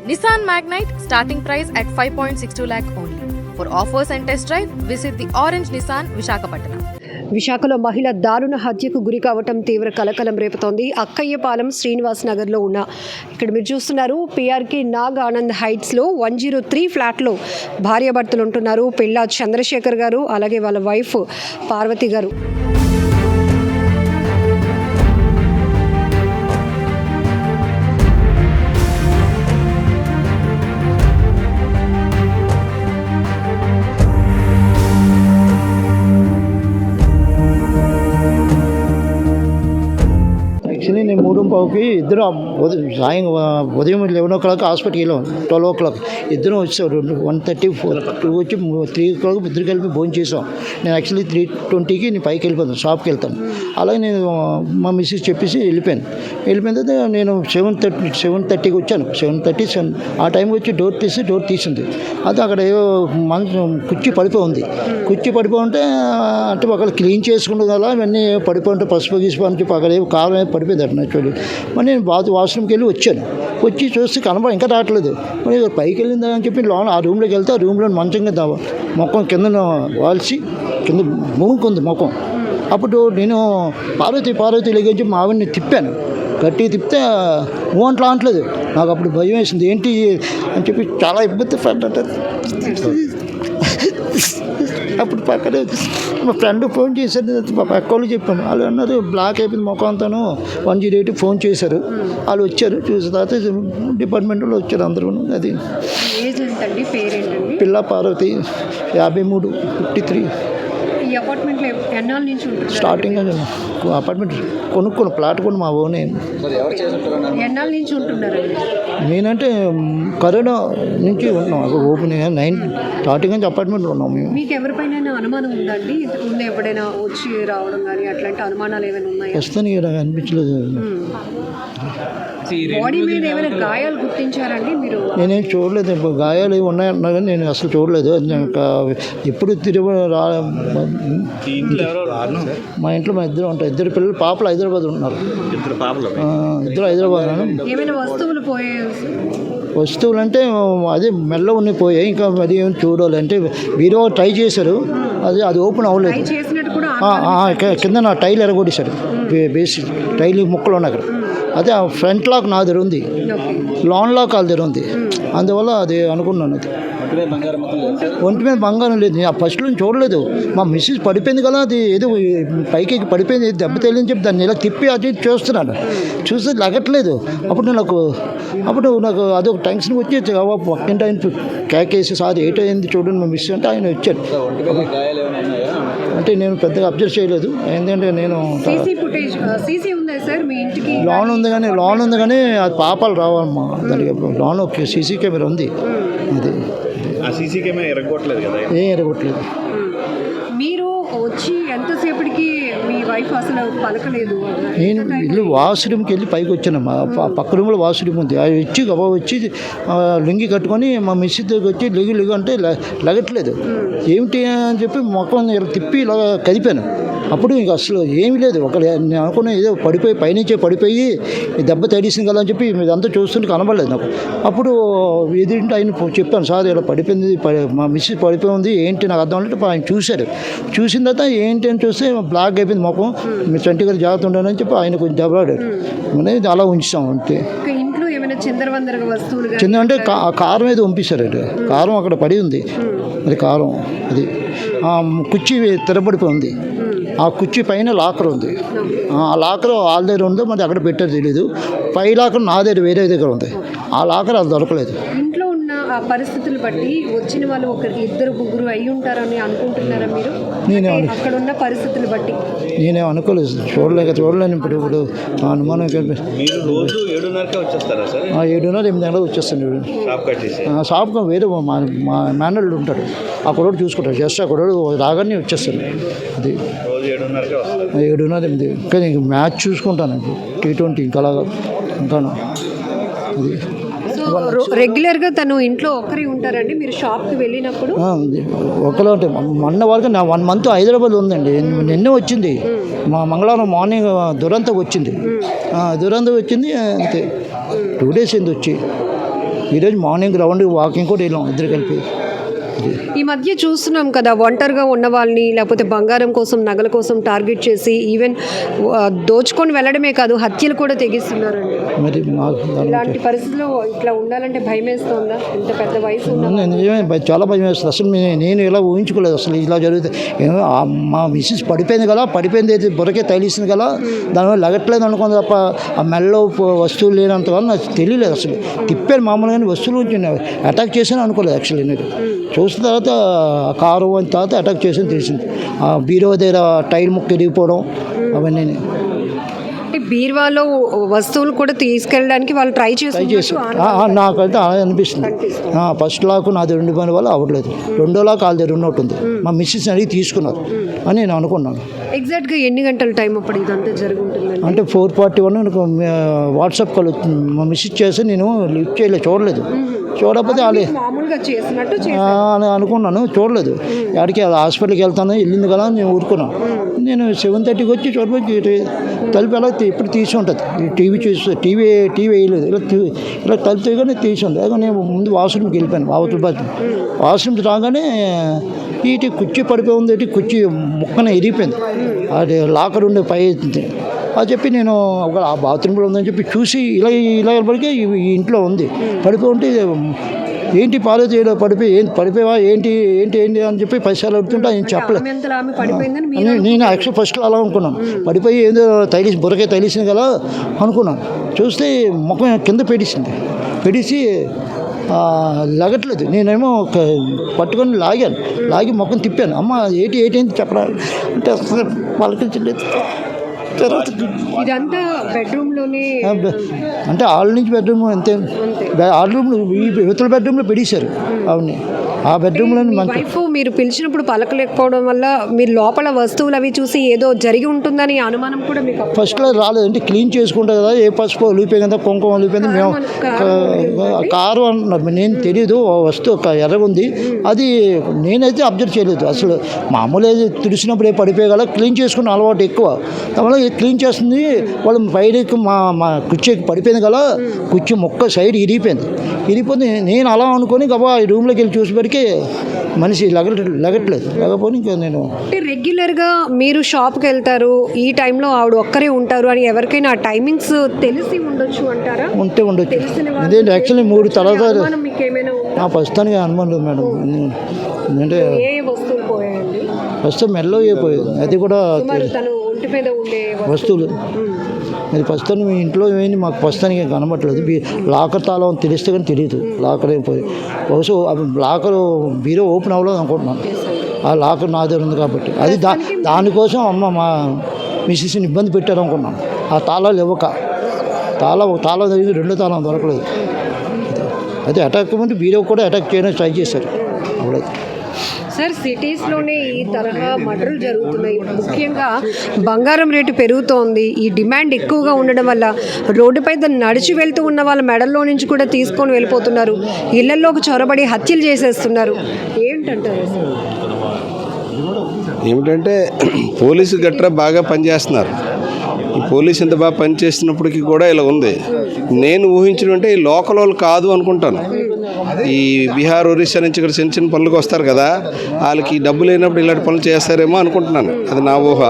Nissan Magnite starting price at 5.62 lakh only. For offers and test drive, visit the Orange Nissan Visakhapatnam. విశాఖలో మహిళ దారుణ హత్యకు గురి కావటం తీవ్ర కలకలం రేపుతోంది. అక్కయ్యపాలెం శ్రీనివాస్ నగర్లో ఉన్న ఇక్కడ మీరు చూస్తున్నారు పిఆర్కే నాగ్ ఆనంద్ హైట్స్లో 103 ఫ్లాట్లో భార్యాభర్తలు ఉంటున్నారు. పిల్ల చంద్రశేఖర్ గారు అలాగే వాళ్ళ వైఫ్ పార్వతి గారు. యాక్చువల్లీ నేను 3:15కి ఇద్దరు ఉదయం 11 హాస్పిటల్కి వెళ్ళాం. 12 ఇద్దరు వచ్చారు. 1:30 2 వచ్చి 3 ఇద్దరు కలిపి భోజనం చేసాం. నేను యాక్చువల్లీ 3:20కి నేను పైకి వెళ్ళిపోతాను, షాప్కి వెళ్తాను. అలాగే నేను మా మిస్సెస్ చెప్పేసి వెళ్ళిపోయిన తర్వాత నేను 7:30కి వచ్చాను. 7:30 ఆ టైంకి వచ్చి డోర్ తీసింది. అది అక్కడ ఏవో కుర్చీ పడిపోయి ఉంటే అంటే ఒకళ్ళు క్లీన్ చేసుకుంటుంది కదా, ఇవన్నీ పడిపోయి ఉంటే పసుపు గీసుపు అని చెప్పి అక్కడ ఏవో కారం పడిపోయింది అట్లా చూడండి. మరి నేను వాష్రూమ్కి వెళ్ళి వచ్చి చూస్తే ఇంకా రావట్లేదు. మరి పైకి వెళ్ళిందా అని చెప్పి లోన ఆ రూమ్లోకి వెళ్తే ఆ రూమ్లో మంచం కింద మొఖం కింద వాల్చి కింద మూనుకుంది ముఖం. అప్పుడు నేను పార్వతి లేగించి మా ఆవిడని తిప్పాను. గట్టిగా తిప్పితే మూవంట్లో అనట్లేదు. నాకు అప్పుడు భయం వేసింది, ఏంటి అని చెప్పి చాలా ఇబ్బంది పడ్డా. అప్పుడు పక్కనే మా ఫ్రెండ్ ఫోన్ చేశారు, మా పక్క వాళ్ళు చెప్పాను. వాళ్ళు అన్నారు బ్లాక్ అయిపోయింది ముఖం అంతాను. 108 ఫోన్ చేశారు. వాళ్ళు వచ్చారు, చూసిన తర్వాత డిపార్ట్మెంట్లో వచ్చారు అందరూ. అది పిల్ల పార్వతి 53 53. ఈ అపార్ట్మెంట్లో ఎన్నాళ్ళ నుంచి ఉంటుంది? స్టార్టింగ్ అపార్ట్మెంట్ కొనుక్కోను, ప్లాట్ కొని మా ఓనే. ఎన్నాళ్ళ నుంచి ఉంటున్నారు? నేనంటే కరోనా నుంచి ఉన్నాం. ఓపెన్ 9 స్టార్టింగ్ నుంచి అపార్ట్మెంట్లో ఉన్నాం మేము. మీకు ఎవరిపైన అనుమానం ఉందండి? ముందు ఎప్పుడైనా వచ్చి రావడం కానీ అట్లాంటి అనుమానాలు ఏమైనా ఉన్నాయా? ప్రస్తుతానికి నాకు అనిపించలేదు. బాడీ మీద ఏమైనా గాయాలు గుర్తించారండి మీరు? నేనేం చూడలేదు. గాయాలు ఏమి ఉన్నాయన్నా కానీ నేను అసలు చూడలేదు. ఎప్పుడు మా ఇంట్లో మా ఇద్దరు ఉంటారు. ఇద్దరు పిల్లలు పాపలు హైదరాబాద్ ఉన్నారు. ఇద్దరు హైదరాబాద్. ఏమైనా వస్తువులు వస్తువులు అంటే అదే మెల్ల ఉన్నాయి పోయాయి. ఇంకా అది ఏమి చూడాలి అంటే వీరో ట్రై చేశారు, అది ఓపెన్ అవ్వలేదు. కింద నా టైల్ ఎరగొట్టేశారు. బేసి టైల్ ముక్కలు ఉన్నాయి అక్కడ. అదే ఆ ఫ్రంట్ లాక్ నా దగ్గర ఉంది, లాన్ లాక్ వాళ్ళ దగ్గర ఉంది. అందువల్ల అది అనుకున్నాను. అది ఒంటి మీద బంగారం లేదు. నేను ఫస్ట్ నుంచి చూడలేదు. మా మిస్సెస్ పడిపోయింది కదా, అది ఏదో పైకి పడిపోయింది, దెబ్బ తెలియని చెప్పి దాన్ని ఇలా తిప్పి అది చూస్తున్నాను. చూస్తే లగట్లేదు. అప్పుడు నాకు అదొక టెన్షన్ వచ్చి పక్కింటి ఆయన కేకేసి సార్ ఏటైంది చూడండి మా మిస్ అంటే ఆయన వచ్చాడు. అంటే నేను పెద్దగా అబ్జర్వ్ చేయలేదు, ఎందుకంటే నేను లోన్ ఉంది కానీ అది పాపాలు రావాలమ్మా. దానికి లోన్ ఓకే, సీసీ కెమెరా ఉంది. అది ఏం ఎరగొట్టలేదు. మీరు వచ్చి ఎంతసేపటికి మీ వైఫ్ అసలు పలకలేదు? నేను ఇల్లు వాష్రూమ్కి వెళ్ళి పైకి వచ్చానమ్మా. పక్క రూమ్లో వాష్రూమ్ ఉంది. అది వచ్చి లుంగి కట్టుకొని మా మిస్ దగ్గరికి వచ్చి లిగు అంటే లగట్లేదు. ఏమిటి అని చెప్పి మొక్కలు తిప్పి ఇలా కదిపాను. అప్పుడు ఇంక అసలు ఏమీ లేదు. నేను అనుకున్నా ఏదో పైనుంచే పడిపోయి దెబ్బ తడిసింది కదా అని చెప్పి ఇదంతా చూస్తుంటే కనబడలేదు నాకు. అప్పుడు ఎదురింటి ఆయన చెప్పాను, సార్ ఇలా పడిపోయింది, మా మిస్ పడిపోయి ఉంది, ఏంటి నాకు అర్థం అంటే ఆయన చూసిన తర్వాత ఏంటి అని చూస్తే బ్లాక్ అయిపోయింది ముఖం. మీరు చంటి గారు జాగ్రత్త ఉండాలని చెప్పి ఆయన కొంచెం దెబ్బలాడాడు. అనేది అలా ఉంచాం అంతే. చిన్న అంటే కారం ఏదో పంపిస్తారు. కారం అక్కడ పడి ఉంది. అది కారం, అది కుర్చీ తిరబడిపోయి ఉంది. ఆ కుర్చీ పైన లాకర్ ఉంది. ఆ లాకర్ వాళ్ళ దగ్గర ఉందో మరి అక్కడ పెట్టారు తెలీదు. పై లాకర్ నా దగ్గర వేరే దగ్గర ఉంది. ఆ లాకర్ అది దొరకలేదు. ఇంట్లో ఉన్న ఆ పరిస్థితులు బట్టి వచ్చిన వాళ్ళు ఇద్దరు ముగ్గురు అయి ఉంటారని అనుకుంటున్నారా మీరు? అక్కడ ఉన్న పరిస్థితులు బట్టి నేనేం అనుకోలేదు, చూడలేను. ఇప్పుడు అనుమానం 7:30 వచ్చేస్తాను. షాప్గా వేరే మా మేనల్డ్ ఉంటాడు, అక్కడ చూసుకుంటారు. జస్ట్ అక్కడ రాగానే వచ్చేస్తాను. అది 7:30 కానీ మ్యాచ్ చూసుకుంటాను. T20 ఇంకాను అది రెగ్యులర్గా తను ఇంట్లో ఒక్కరే ఉంటారండి? మీరు షాప్కి వెళ్ళినప్పుడు ఒకరే ఉంటాయి. మొన్న వరకు నా 1 మంత్ హైదరాబాద్ ఉందండి. నిన్న వచ్చింది, మా మంగళవారం మార్నింగ్ దురంతం వచ్చింది. అంతే 2 days అయింది వచ్చి. ఈరోజు మార్నింగ్ రౌండ్ వాకింగ్ కూడా వెళ్ళాం ఇద్దరు కలిపి. ఈ మధ్య చూస్తున్నాం కదా, ఒంటరిగా ఉన్న వాళ్ళని లేకపోతే బంగారం కోసం నగల కోసం టార్గెట్ చేసి ఈవెన్ దోచుకొని వెళ్ళడమే కాదు హత్యలు కూడా తెగిస్తున్నారండి. మరి మాకు ఇలాంటి పరిస్థితుల్లో ఇట్లా ఉండాలంటే భయం వేస్తుందా? ఇంత పెద్ద వయసు ఉన్న నిజమే చాలా భయం వేస్తుంది. అసలు నేను ఇలా ఊహించుకోలేదు అసలు ఇలా జరుగుతుంది. మా మిస్సెస్ పడిపోయింది కదా, పడిపోయింది అయితే బురకే తగిలిసింది కదా, దానివల్ల లగట్లేదు అనుకుంది తప్ప ఆ మెల్లో వస్తువులు లేనంతగా నాకు తెలియలేదు. అసలు తిప్పాను మామూలుగానే వస్తువులు నుంచి అటాక్ చేశాను అనుకోలేదు యాక్చువల్లీ. నేను చూసిన తర్వాత కారు అయిన తర్వాత అటాక్ చేసాను తెలిసింది. ఆ బీరో దగ్గర టైర్ ముక్క ఇరిగిపోవడం అవన్నీ అంటే బీరువాలో వస్తువులు కూడా తీసుకెళ్ళడానికి వాళ్ళు ట్రై చేసి నాకైతే అలా అనిపిస్తుంది. ఫస్ట్ లాక్ నాది 2 పని వల్ల అవ్వట్లేదు, 2వ లాక్ వాళ్ళ దగ్గర ఉన్నట్టు ఉంది. మా మిస్సెస్ అడిగి తీసుకున్నారు అని నేను అనుకున్నాను. ఎగ్జాక్ట్గా ఎన్ని గంటల టైం అప్పుడు ఇదంతా జరుగుతుంది? అంటే 4:41 నాకు వాట్సాప్ కాల్ వచ్చింది. మా మిస్సెస్ చేసి నేను లిఫ్ట్ చేయలేదు, చూడలేదు. చూడకపోతే వాళ్ళే మామూలుగా చేసినట్టు అని అనుకున్నాను, చూడలేదు. ఎక్కడికి హాస్పిటల్కి వెళ్తాను వెళ్ళింది కదా నేను ఊరుకున్నాను. నేను 7:30కి వచ్చి చూడబోయి తలుపు ఎలా ఇప్పుడు తీసి ఉంటుంది. టీవీ చూసి టీవీ వేయలేదు, ఇలా తలుపు తీయగానే తీసి ఉంది. అదే నేను ముందు వాష్రూమ్కి వెళ్ళిపోయాను. వాష్రూమ్కి రాగానే ఇటు కుర్చీ పడిపోయి ఉంది, ఇటు కుర్చీ ముక్కన ఇరిగిపోయింది. అది లాకర్ ఉండే పై అది చెప్పి నేను ఒక ఆ బాత్రూంలో ఉందని చెప్పి చూసి ఇలా పడితే ఈ ఇంట్లో ఉంది పడిపోయి ఉంటే, ఏంటి పాలు చేయడం పడిపోయావా ఏంటి అని చెప్పి 10 సార్లు అడుగుతుంటే ఆయన చెప్పలేదు. నేను యాక్చువల్ ఫస్ట్లో అలా అనుకున్నాను, పడిపోయి ఏదో బురకే తగిలిసింది కదా అనుకున్నాను. చూస్తే ముఖం కింద పెడిసి లగట్లేదు. నేనేమో పట్టుకొని లాగి ముఖం తిప్పాను. అమ్మ ఏంటి చెప్పరా అంటే అసలు పలకించలేదు. తర్వాత ఇదంతా బెడ్రూమ్లోనే అంటే హాల్ నుంచి బెడ్రూమ్ అంతే. హాల్ రూమ్ ఈ ఇవతల బెడ్రూమ్లో పెడేశారు అవును. ఆ బెడ్రూమ్లో వైఫ్ మీరు పిలిచినప్పుడు పలకలేకపోవడం వల్ల మీరు లోపల వస్తువులు అవి చూసి ఏదో జరిగి ఉంటుందని అనుమానం కూడా మీకు ఫస్ట్లో రాలేదు. అంటే క్లీన్ చేసుకుంటా కదా, ఏ పసుపు ఒలిగిపోయింది కదా, కుంకుమ ఒలిగిపోయింది. మేము కారు అంటున్నారు, నేను తెలియదు వస్తువు ఎర్రగుంది. అది నేనైతే అబ్జర్వ్ చేయలేదు అసలు. మామూలు తుడిసినప్పుడు పడిపోయి కదా, క్లీన్ చేసుకున్న అలవాటు ఎక్కువ. దానివల్ల క్లీన్ చేస్తుంది వాళ్ళు పైకి మా కుర్చీకి పడిపోయింది కదా, కుర్చీ మొక్క సైడ్ ఇరిగిపోయింది. నేను అలా అనుకొని గబా ఈ రూమ్లోకి వెళ్ళి చూసేసరికి మనిషి లగట్లేదు. లేకపోతే ఇంకా నేను అంటే రెగ్యులర్గా మీరు షాప్కి వెళ్తారు, ఈ టైంలో ఆవిడ ఒక్కరే ఉంటారు అని ఎవరికైనా ఆ టైమింగ్స్ తెలిసి ఉండొచ్చు అంటారా? ఉండొచ్చు. ఇదేంటి యాక్చువల్లీ 3 తర్వాత ప్రస్తుతానికి అనుమానం లేదు మేడం. ఎందుకంటే వస్తువులు పోయాయండి, ప్రస్తుతం మెల్లో అయిపోయేది. అది కూడా వస్తువులు అది ప్రస్తుతానికి మీ ఇంట్లో ఏమైంది మాకు ప్రస్తుతానికి కనబట్టలేదు. లాకర్ తాళం తెలిస్తే కానీ తెలియదు. లాకర్ అయిపోయి బహుశా లాకర్ బీరో ఓపెన్ అవ్వలేదు అనుకుంటున్నాను. ఆ లాకర్ నా దగ్గర ఉంది కాబట్టి అది దానికోసం అమ్మ మా మిస్సెస్ని ఇబ్బంది పెట్టారు అనుకున్నాను. ఆ తాళాలు ఇవ్వక తాళం జరిగింది, 2 తాళం దొరకలేదు. అయితే అటాక్ ముందు బీరో కూడా అటాక్ చేయడానికి ట్రై చేశారు. అవ్వలేదు. సార్, సిటీస్లోనే ఈ తరహా మర్డర్లు జరుగుతున్నాయి. ముఖ్యంగా బంగారం రేటు పెరుగుతోంది. ఈ డిమాండ్ ఎక్కువగా ఉండడం వల్ల రోడ్డుపై నడిచి వెళ్తూ ఉన్న వాళ్ళ మెడల్లో నుంచి కూడా తీసుకొని వెళ్ళిపోతున్నారు. ఇళ్లలోకి చొరబడి హత్యలు చేసేస్తున్నారు. ఏమిటంటే పోలీసు గట్రా బాగా పనిచేస్తున్నారు. ఈ పోలీసు ఎంత బాగా పనిచేస్తున్నప్పటికీ కూడా ఇలా ఉంది. నేను ఊహించినంటే ఈ లోకల్ వాళ్ళు కాదు అనుకుంటాను. ఈ బీహార్ ఒరిస్సా నుంచి ఇక్కడ చిన్న చిన్న పనులకు వస్తారు కదా, వాళ్ళకి డబ్బు లేనప్పుడు ఇలాంటి పనులు చేస్తారేమో అనుకుంటున్నాను. అది నా ఊహ.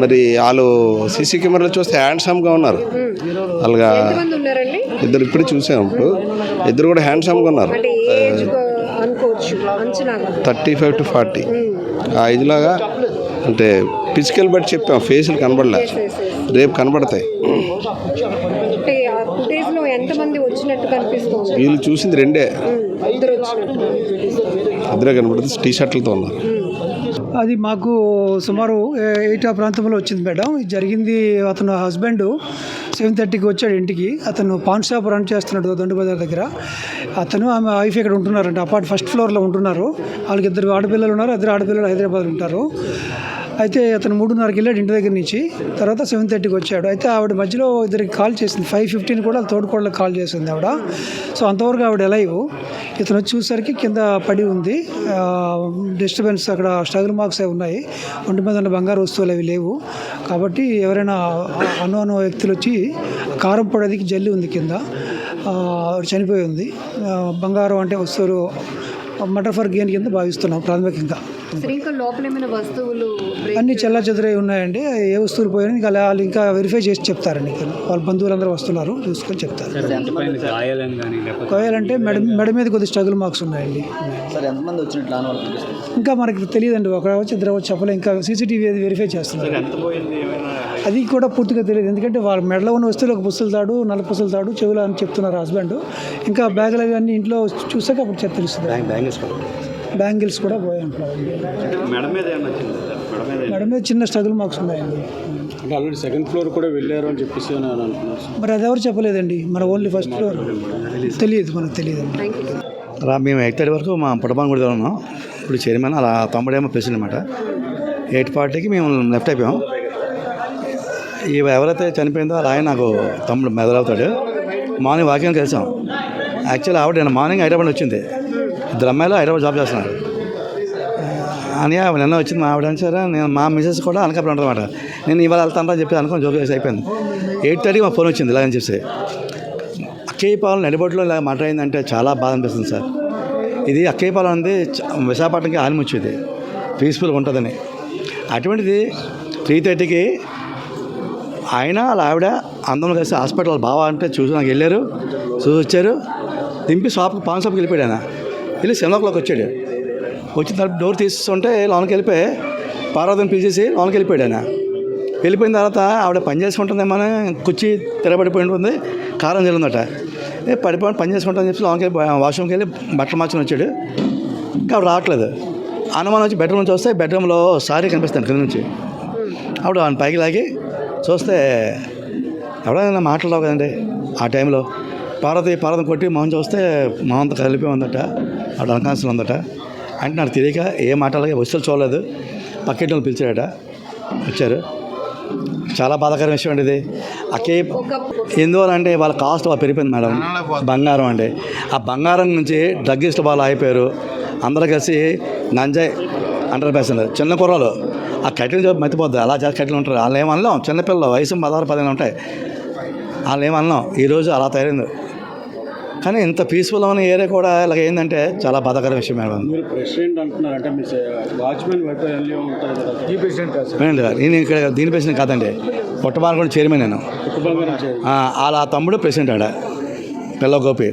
మరి వాళ్ళు సీసీ కెమెరాలు చూస్తే హ్యాండ్సమ్గా ఉన్నారు. అలాగా ఇద్దరు ఇప్పుడే చూసాము. ఇద్దరు కూడా హ్యాండ్సమ్గా ఉన్నారు. 35 to 40 ఆ ఇదిలాగా. అంటే ఫిజికల్ బట్టి చెప్పాం, ఫేసులు కనబడలే, రేపు కనబడతాయి. వీళ్ళు చూసింది 2 ఇద్దరే కనబడుతుంది. టీ షర్ట్లతో ఉన్నారు. అది మాకు సుమారు 8 ఆ ప్రాంతంలో వచ్చింది మేడం. ఇది జరిగింది. అతను హస్బెండ్ 7:30కి వచ్చాడు ఇంటికి. అతను పాన్ షాప్ రన్ చేస్తున్నాడు దొండ బజార్ దగ్గర. అతను ఆమె వైఫ్ ఇక్కడ ఉంటున్నారంట. ఫస్ట్ ఫ్లోర్లో ఉంటున్నారు. వాళ్ళకి 2 ఆడపిల్లలు ఉన్నారు. 2 ఆడపిల్లలు హైదరాబాద్ ఉంటారు. అయితే అతను 3:30కి వెళ్ళాడు ఇంటి దగ్గర నుంచి. తర్వాత 7:30కి వచ్చాడు. అయితే ఆవిడ మధ్యలో ఇద్దరికి కాల్ చేసింది. 5:15 కూడా తోడుకోళ్ళకి కాల్ చేసింది ఆవిడ. సో అంతవరకు ఆవిడ లైవ్. ఇతను వచ్చి చూసరికి కింద పడి ఉంది. డిస్టర్బెన్స్ అక్కడ స్ట్రగుల్ మార్క్స్ అవి ఉన్నాయి. ఒంటి మీద ఉన్న బంగారు వస్తువులు అవి లేవు. కాబట్టి ఎవరైనా అను వ్యక్తులు వచ్చి కారం పొడి అది జల్లి ఉంది కింద. ఆవిడ చనిపోయి ఉంది. బంగారం అంటే వస్తువులు మర్డర్ ఫర్ గెయిన్ కింద భావిస్తున్నాం ప్రాథమికంగా. సరే, ఇంకా లోపల ఏమైనా వస్తువులు అన్ని చెల్లా చెదురై ఉన్నాయండి. ఏ వస్తువులు పోయినా ఇంకా వాళ్ళు ఇంకా వెరిఫై చేసి చెప్తారండి. వాళ్ళ బంధువులందరూ వస్తున్నారు, చూసుకొని చెప్తారు. గాయాలంటే మెడ మీద కొద్ది స్ట్రగుల్ మార్క్స్ ఉన్నాయండి. ఇంకా మనకి తెలియదండి, ఒకరు వచ్చి ఇద్దరు వచ్చి చెప్పలే. ఇంకా సీసీటీవీ వెరిఫై చేస్తున్నారు. అది కూడా పూర్తిగా తెలియదు, ఎందుకంటే వాళ్ళ మెడలో ఉన్న వస్తువులు ఒక పుస్తల తాడు, నల్ల పుస్తల తాడు, చెవులు అని చెప్తున్నారు హస్బెండ్. ఇంకా బ్యాగులు అవి ఇంట్లో చూసాక అప్పుడు తెలుస్తుంది. బ్యాంగిల్స్ కూడా పోయి అంటున్నారు. మెడ మీద చిన్న స్ట్రగుల్ మార్క్స్ ఉన్నాయండి. అంటే ఆల్రెడీ సెకండ్ ఫ్లోర్ కూడా వెళ్ళారు అని చెప్పేసి అంటున్నారు. మరి అది ఎవరు చెప్పలేదండి, మన ఓన్లీ ఫస్ట్ ఫ్లోర్ తెలియదు, మనకు తెలియదండి. మేము 8:30 వరకు మా పుట్టబాన్ గుడిలో ఉన్నాం. ఇప్పుడు చైర్మన్ అలా తమ్ముడేమో ప్రెసిడెంట్ అనమాట. 8:40కి మేము లెఫ్ట్ అయిపోయాం. ఎవరైతే చనిపోయిందో అలా ఆయన నాకు తమ్ముడు మెదలవుతాడు. మార్నింగ్ వాకింగ్ కలిసాం. యాక్చువల్లీ ఆవిడ నేను మార్నింగ్ హైదరాబాద్ వచ్చింది. ఇద్దరు అమ్మాయిలు హైదరాబాద్ జాబ్ చేస్తున్నారు అని నిన్న వచ్చింది మా ఆవిడ. సరే, నేను మా మిసెస్ కూడా అనకాపల్లి ఉంటుందన్నమాట. నేను ఇవాళ వెళ్తాను అని చెప్పి అనుకుని జోక్ చేసి అయిపోయింది. 8:30కి మా ఫోన్ వచ్చింది ఇలాగని చెప్పి. అక్కయ్యపాలెం నడిబొట్టులో ఇలా మాట్లాడిందంటే చాలా బాధ అనిపిస్తుంది సార్. ఇది అక్కయ్యపాలెం అనేది విశాఖపట్నంకి ఆనిముచ్చేది, పీస్ఫుల్గా ఉంటుందని. అటువంటిది 3:30కి ఆయన వాళ్ళ ఆవిడ అందరూ కలిసి హాస్పిటల్ బావా అంటే చూసి నాకు వెళ్ళారు, చూసి వచ్చారు. దింపి పాన్ షాప్కి వెళ్ళిపోయాడు. ఆయన వెళ్ళి 7 o'clock వచ్చాడు. వచ్చిన తర్వాత డోర్ తీస్తుంటే లోనికి వెళ్ళిపోయి పార్వతిని పిలిచేసి లోనికి వెళ్ళిపోయాడు. ఆయన వెళ్ళిపోయిన తర్వాత ఆవిడ పని చేసుకుంటుందేమో కుర్చీ తిరగబడిపోయి ఉంటుంది, కారం జరిగిందట. పడిపోయి పని చేసుకుంటామని చెప్పి లోనికి వెళ్ళి వాష్రూమ్కి వెళ్ళి బట్టలు మార్చుకొని వచ్చాడు. ఆవిడ రావట్లేదు. అనుమానం వచ్చి బెడ్రూమ్ నుంచి వస్తే బెడ్రూమ్లో సారీ కనిపిస్తాను కింద నుంచి. ఆవిడ ఆయన పైకి లాగి చూస్తే ఎవడైనా మాట్లాడవు కదండి. ఆ టైంలో పార్వతి కొట్టి మొహం చూస్తే మొహంతో కలిపి ఉందట, ఆవిడ అన్కాన్షియస్ ఉందట. అంటే నాకు తెలియక ఏ మాట్లాడగా వస్తువులు చూడలేదు. పక్కింటి పిలిచాడట, వచ్చారు. చాలా బాధాకరమైన విషయం అండి ఇది. ఎందువల్లంటే వాళ్ళ కాస్ట్ బాగా పెరిగిపోయింది మేడం. బంగారం అంటే ఆ బంగారం నుంచి డ్రగ్గిస్టులు బాగా అయిపోయారు. అందరూ కలిసి నంజాయ్ అంటారు పేసెంట్. చిన్న కుర్రాలు ఆ కట్టెలు చెప్పి మతిపోద్ది, అలా చేసి కట్టెలు ఉంటారు. వాళ్ళు ఏమనలేం, చిన్నపిల్లలు వయసు 16-15 ఉంటాయి. వాళ్ళు ఏమనలేం. ఈరోజు అలా తయారైంది. కానీ ఇంత పీస్ఫుల్ ఉన్న ఏరియా కూడా ఇలాగ ఏంటంటే చాలా బాధాకర విషయం మేడం. మీరు ప్రెసిడెంట్ అంటున్నారంటే మీ వాచ్మెన్ వైపు ఉంటారు కదా, ఈ ప్రెసిడెంట్ నేను ఇక్కడ దీని ప్రెసిడెంట్ కాదండి, పుట్టబాన్ కూడా చైర్మన్ నేను. వాళ్ళ తమ్ముడు ప్రెసిడెంట్ ఆడ పిల్ల గోపి.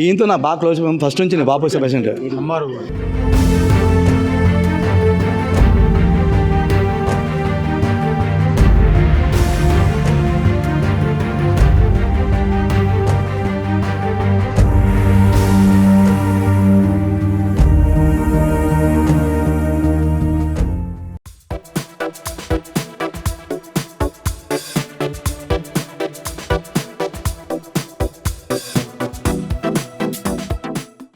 ఈయనతో నా బాగా క్లోజ్. ఫస్ట్ నుంచి నేను బాబు ప్రెసిడెంట్.